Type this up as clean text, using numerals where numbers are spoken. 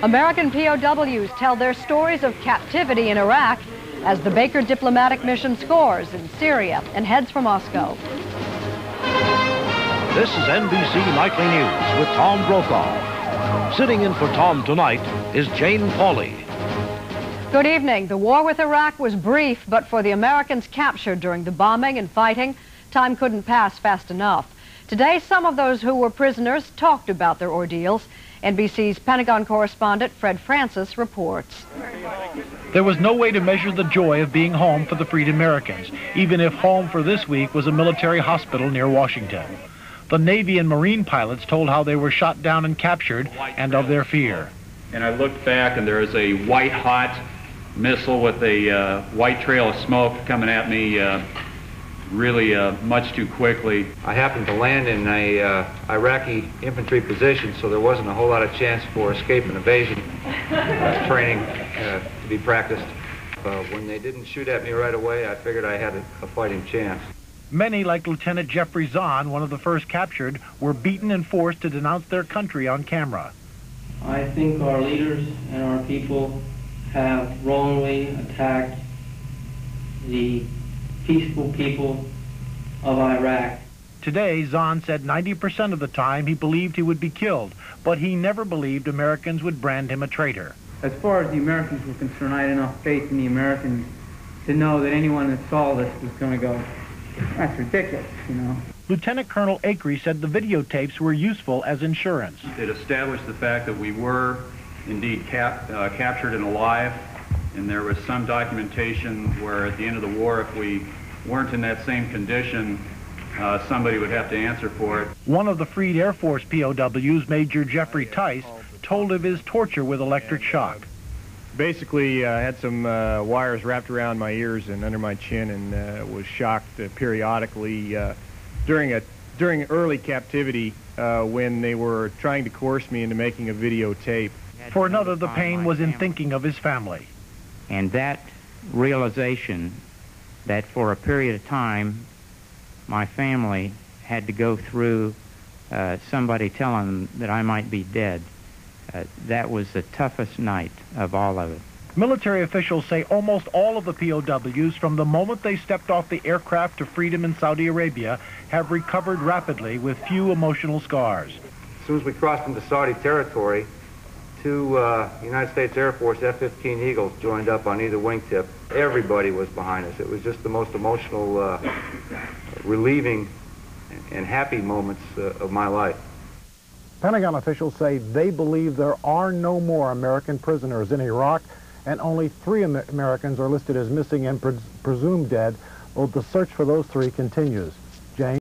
American POWs tell their stories of captivity in Iraq as the Baker diplomatic mission scores in Syria and heads for Moscow. This is NBC Nightly News with Tom Brokaw. Sitting in for Tom tonight is Jane Pauley. Good evening. The war with Iraq was brief, but for the Americans captured during the bombing and fighting, time couldn't pass fast enough. Today, some of those who were prisoners talked about their ordeals. NBC's Pentagon correspondent Fred Francis reports. There was no way to measure the joy of being home for the freed Americans, even if home for this week was a military hospital near Washington. The Navy and Marine pilots told how they were shot down and captured and of their fear. And I looked back and there was a white-hot missile with a white trail of smoke coming at me really much too quickly. I happened to land in a Iraqi infantry position, so there wasn't a whole lot of chance for escape and evasion training to be practiced. When they didn't shoot at me right away, I figured I had a fighting chance. Many, like Lieutenant Jeffrey Zahn, one of the first captured, were beaten and forced to denounce their country on camera. I think our leaders and our people have wrongly attacked the peaceful people of Iraq. Today, Zahn said 90% of the time he believed he would be killed, but he never believed Americans would brand him a traitor. As far as the Americans were concerned, I had enough faith in the Americans to know that anyone that saw this was going to go, that's ridiculous, you know. Lieutenant Colonel Acree said the videotapes were useful as insurance. It established the fact that we were indeed captured and alive, and there was some documentation where at the end of the war, if we weren't in that same condition, somebody would have to answer for it. One of the freed Air Force POWs, Major Jeffrey Tice, told of his torture with electric shock. Basically, I had some wires wrapped around my ears and under my chin, and was shocked periodically during early captivity when they were trying to coerce me into making a videotape. For another, the pain was in thinking of his family. And that realization that for a period of time my family had to go through somebody telling them that I might be dead, that was the toughest night of all of it. Military officials say almost all of the POWs, from the moment they stepped off the aircraft to freedom in Saudi Arabia, have recovered rapidly with few emotional scars. As soon as we crossed into Saudi territory, two United States Air Force F-15 Eagles joined up on either wingtip. Everybody was behind us. It was just the most emotional, relieving, and happy moments of my life. Pentagon officials say they believe there are no more American prisoners in Iraq, and only 3 Americans are listed as missing and presumed dead, though the search for those 3 continues.